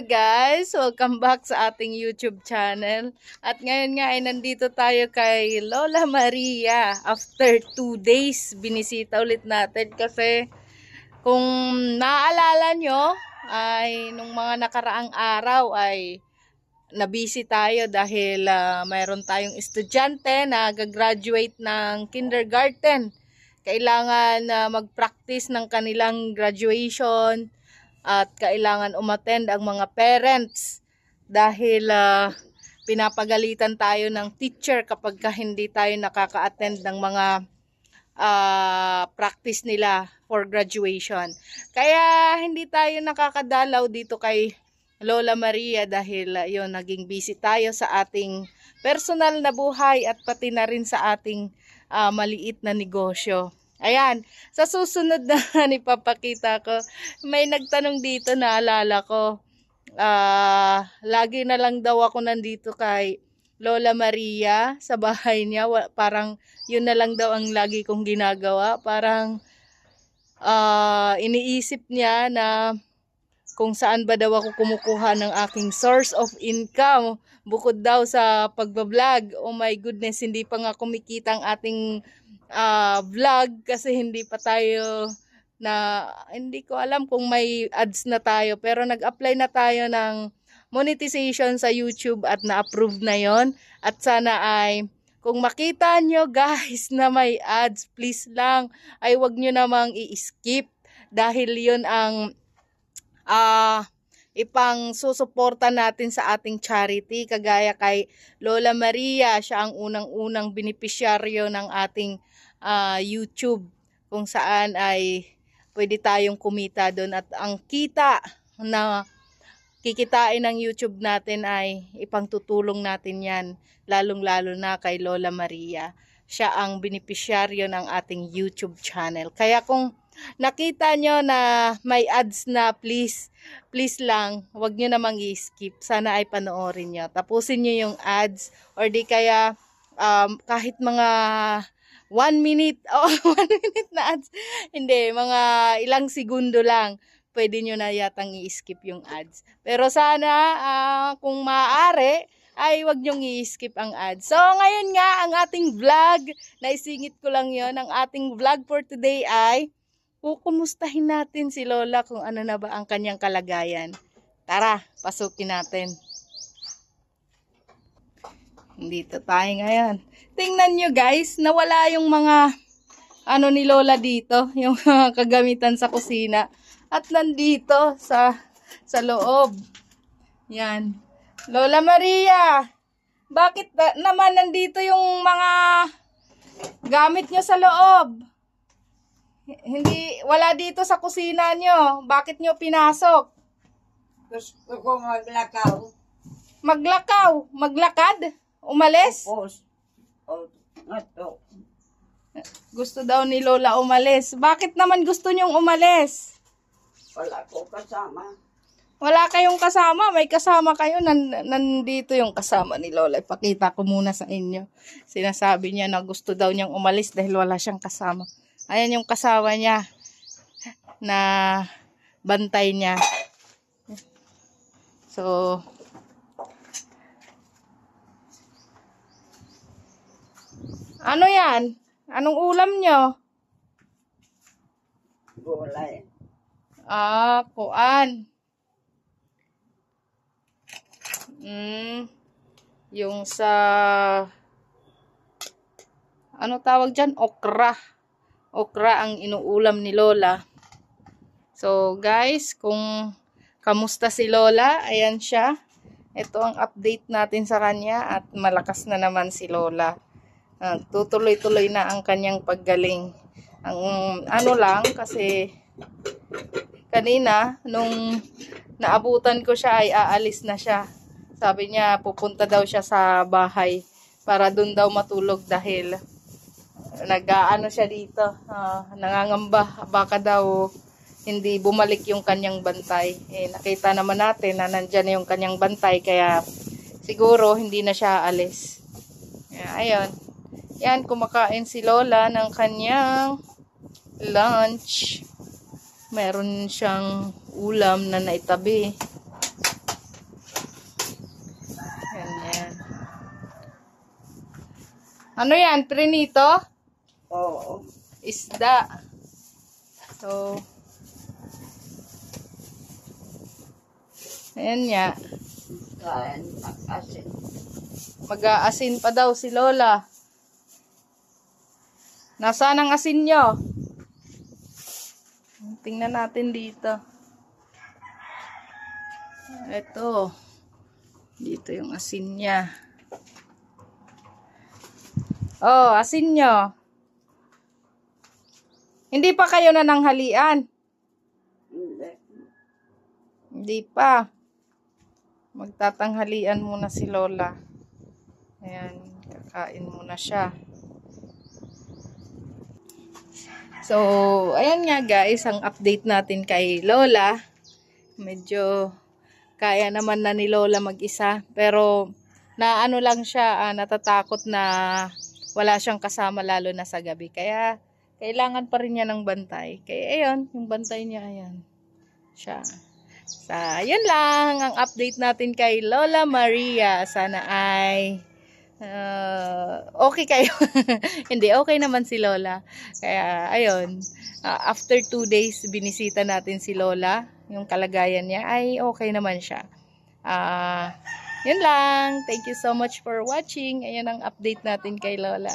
Guys, welcome back sa ating YouTube channel. At ngayon nga ay nandito tayo kay Lola Maria. After 2 days, binisita ulit natin kasi kung naaalala nyo, ay nung mga nakaraang araw ay nabisi tayo dahil mayroon tayong estudyante na gagraduate ng kindergarten. Kailangan mag-practice ng kanilang graduation at kailangan umattend ang mga parents dahil pinapagalitan tayo ng teacher kapag hindi tayo nakaka-attend ng mga practice nila for graduation. Kaya hindi tayo nakakadalaw dito kay Lola Maria dahil yun, naging busy tayo sa ating personal na buhay at pati na rin sa ating maliit na negosyo. Ayan, sa susunod na ipapakita ko, may nagtanong dito, naalala ko. Lagi na lang daw ako nandito kay Lola Maria sa bahay niya. Parang yun na lang daw ang lagi kong ginagawa. Parang iniisip niya na kung saan ba daw ako kumukuha ng aking source of income. Bukod daw sa pagbablog. Oh my goodness, hindi pa nga kumikita ang ating vlog kasi hindi pa tayo hindi ko alam kung may ads na tayo, pero nag-apply na tayo ng monetization sa YouTube at na-approve na yon. At sana ay kung makita nyo guys na may ads, please lang ay wag nyo namang i-skip dahil yun ang ipang susuporta natin sa ating charity. Kagaya kay Lola Maria, siya ang unang-unang beneficiaryo ng ating YouTube kung saan ay pwede tayong kumita doon at ang kita na kikitain ng YouTube natin ay ipangtutulong natin yan, lalong-lalo na kay Lola Maria. Siya ang beneficiaryo ng ating YouTube channel. Kaya kung nakita nyo na may ads na, please lang, wag nyo namang i-skip. Sana ay panoorin nyo. Tapusin nyo yung ads or di kaya kahit mga 1 minute, 1 minute na ads. Hindi, mga ilang segundo lang. Pwede nyo na yatang i-skip yung ads. Pero sana, kung maaari, ay wag nyong i-skip ang ads. So, ngayon nga, ang ating vlog, naisingit ko lang yon. Ang ating vlog for today ay kukumustahin natin si Lola kung ano na ba ang kanyang kalagayan. Tara, pasukin natin. Dito tayo ngayon. Tingnan nyo guys, nawala yung mga ni Lola dito, yung kagamitan sa kusina. At nandito sa loob. Yan. Lola Maria, bakit naman nandito yung mga gamit nyo sa loob? Wala dito sa kusina nyo. Bakit nyo pinasok? Gusto ko maglakaw. Maglakaw? Maglakad? Umalis? Gusto daw ni Lola umalis. Bakit naman gusto nyong umalis? Wala ko kasama. Wala kayong kasama? May kasama kayo? Nandito yung kasama ni Lola. Ipakita ko muna sa inyo. Sinasabi niya na gusto daw niyang umalis dahil wala siyang kasama. Ayan yung kasama niya na bantay niya. So, ano yan? Anong ulam nyo? Gulay. Kuan. Yung sa ano tawag dyan? Okra. Okra ang inuulam ni Lola. So guys, kung kamusta si Lola, ayan siya. Ito ang update natin sa kanya at malakas na naman si Lola. Tutuloy-tuloy na ang kanyang paggaling. Ang lang kasi kanina nung naabutan ko siya ay aalis na siya. Sabi niya pupunta daw siya sa bahay para doon daw matulog dahil siya dito. Nangangamba baka daw hindi bumalik yung kanyang bantay. Nakita naman natin na nandyan na yung kanyang bantay kaya siguro hindi na siya aalis. Ayun. Yan, kumakain si Lola ng kanyang lunch. Meron siyang ulam na naitabi. Ano yan? Prinito? Oo. Isda. So, ayan nga. Kain asin. Mag-aasin pa daw si Lola. Nasaan ang asin nyo? Tingnan natin dito. Ito. Dito yung asin niya. Oh, asin nyo. Hindi pa kayo nananghalian? Hindi. Hindi pa. Magtatanghalian muna si Lola. Ayan, kakain muna siya. So, ayan nga guys, ang update natin kay Lola. Medyo kaya naman na ni Lola mag-isa. Pero, naano lang siya, natatakot na wala siyang kasama lalo na sa gabi. Kaya, kailangan pa rin niya ng bantay. Kaya, ayun, yung bantay niya, ayan. Siya. So, yun lang ang update natin kay Lola Maria. Sana ay okay kayo. Hindi, okay naman si Lola. Kaya, ayun. After 2 days, binisita natin si Lola. Yung kalagayan niya ay okay naman siya. Yun lang. Thank you so much for watching. Ayan ang update natin kay Lola.